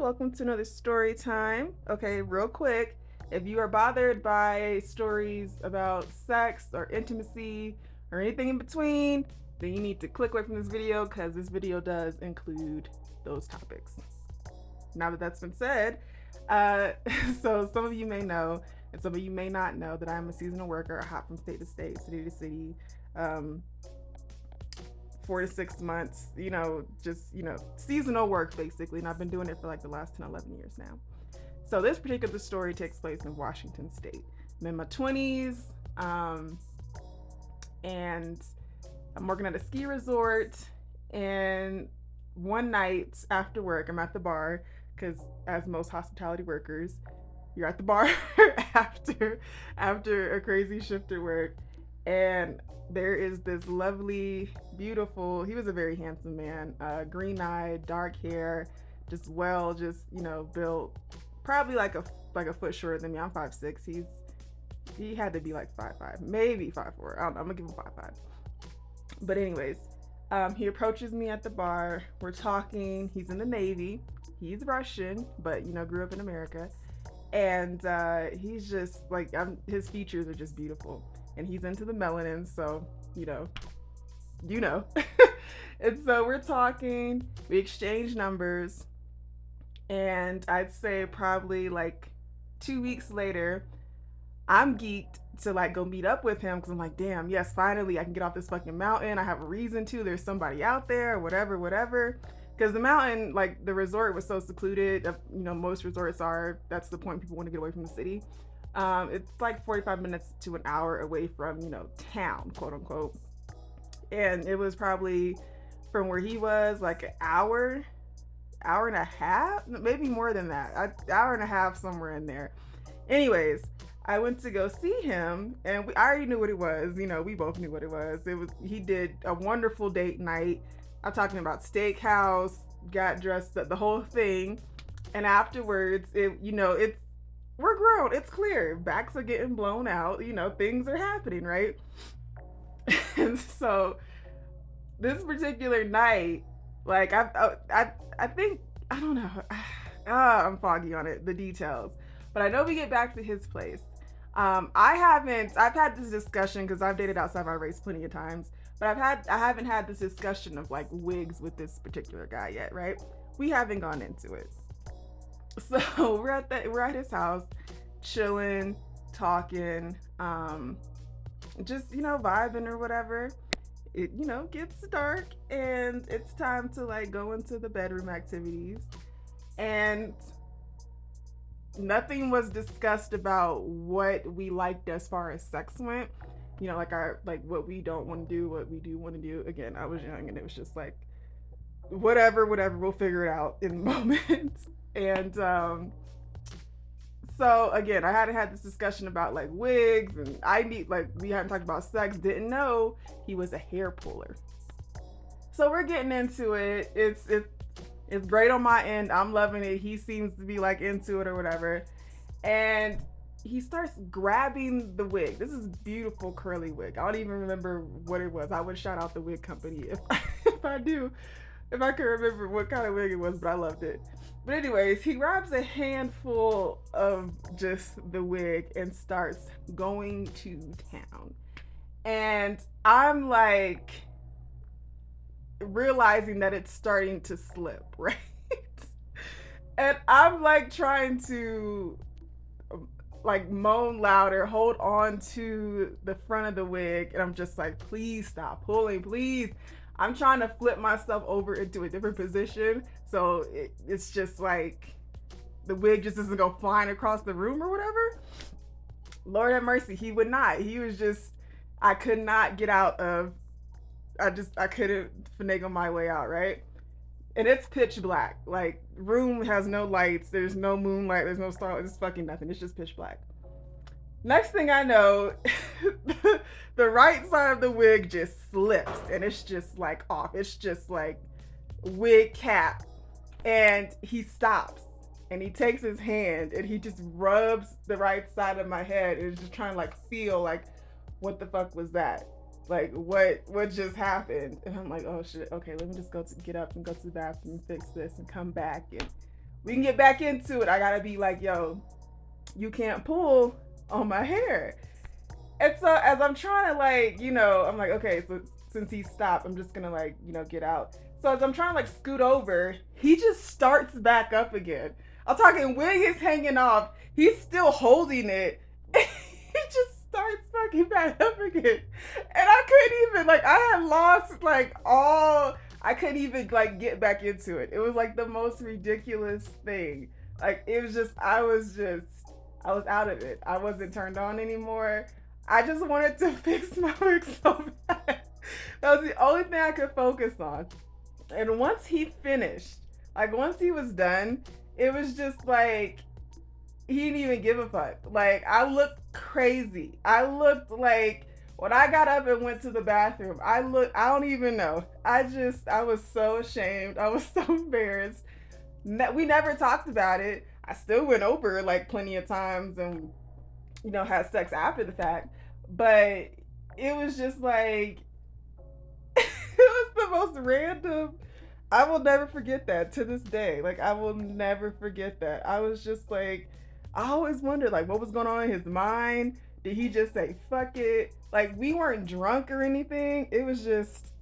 Welcome to another story time. Okay, real quick, if you are bothered by stories about sex or intimacy or anything in between, then you need to click away from this video because this video does include those topics. Now that that's been said, uh, so some of you may know, and some of you may not know, that I'm a seasonal worker. I hop from state to state, city to city. 4 to 6 months, seasonal work basically. And I've been doing it for like the last 10, 11 years now. So this particular story takes place in Washington State. I'm in my 20s, and I'm working at a ski resort. And one night after work, I'm at the bar because, as most hospitality workers, you're at the bar after a crazy shift at work. And there is this lovely, beautiful, he was a very handsome man, green-eyed, dark hair, just built, probably like a foot shorter than me. I'm 5'6". He had to be like 5'5", maybe 5'4". I don't know, I'm gonna give him 5'5". But anyways, he approaches me at the bar. We're talking. He's in the Navy. He's Russian, but grew up in America. And he's just like, his features are just beautiful. And he's into the melanin, so you know. And so we're talking, we exchange numbers, and I'd say probably like 2 weeks later, I'm geeked to like go meet up with him because I'm like, damn, yes, finally I can get off this fucking mountain. I have a reason to. There's somebody out there, whatever. Because the mountain, like the resort was so secluded. Most resorts are. That's the point. People want to get away from the city. It's like 45 minutes to an hour away from, town, quote unquote. And it was probably from where he was like an hour and a half, maybe more than that, hour and a half, somewhere in there. Anyways, I went to go see him, and I already knew what it was. We both knew what it was. He did a wonderful date night. I'm talking about steakhouse, got dressed up, the whole thing. And afterwards, we're grown. It's clear. Backs are getting blown out. Things are happening, right? And so this particular night, like I think, I don't know. I'm foggy on it, the details. But I know we get back to his place. I've had this discussion because I've dated outside my race plenty of times, but I haven't had this discussion of like wigs with this particular guy yet, right? We haven't gone into it. So we're at his house, chilling, talking, just vibing or whatever. It gets dark, and it's time to like go into the bedroom activities, and nothing was discussed about what we liked as far as sex went. Like what we don't want to do, what we do want to do. Again, I was young, and it was just like whatever, we'll figure it out in the moment. And so again, I hadn't had this discussion about like wigs, and we hadn't talked about sex. Didn't know he was a hair puller. So we're getting into it. It's great on my end. I'm loving it. He seems to be like into it or whatever. And he starts grabbing the wig. This is beautiful curly wig. I don't even remember what it was. I would shout out the wig company if I could remember what kind of wig it was, but I loved it. But anyways, he grabs a handful of just the wig and starts going to town. And I'm like realizing that it's starting to slip, right? And I'm like trying to like moan louder, hold on to the front of the wig, and I'm just like, please stop pulling, please. I'm trying to flip myself over into a different position, so it's just like the wig just doesn't go flying across the room or whatever. Lord have mercy, he would not. He was just, I could not get out of, I couldn't finagle my way out, right? And it's pitch black. Like, room has no lights, there's no moonlight, there's no starlight, it's fucking nothing. It's just pitch black. Next thing I know, the right side of the wig just slips, and it's just like off. It's just like wig cap. And he stops, and he takes his hand, and he just rubs the right side of my head, and is just trying to like feel like, what the fuck was that? Like, what just happened? And I'm like, oh shit, okay, let me just get up and go to the bathroom and fix this and come back. And we can get back into it. I gotta be like, yo, you can't pull on my hair. And so as I'm trying to like, I'm like, okay, so since he stopped, I'm just gonna like, get out. So as I'm trying to like scoot over, he just starts back up again. I'm talking wig is hanging off. He's still holding it. He just starts fucking back up again. And I couldn't even like I had lost like all I couldn't even like get back into it. It was like the most ridiculous thing. Like it was just I was out of it. I wasn't turned on anymore. I just wanted to fix my wig so bad. That was the only thing I could focus on. And once he finished, like once he was done, it was just like he didn't even give a fuck. Like I looked crazy. I looked like when I got up and went to the bathroom, I don't even know. I was so ashamed. I was so embarrassed. We never talked about it. I still went over like plenty of times and had sex after the fact. But it was just like it was the most random. I will never forget that to this day. Like I will never forget that. I was just like I always wondered like what was going on in his mind. Did he just say fuck it? Like we weren't drunk or anything. It was just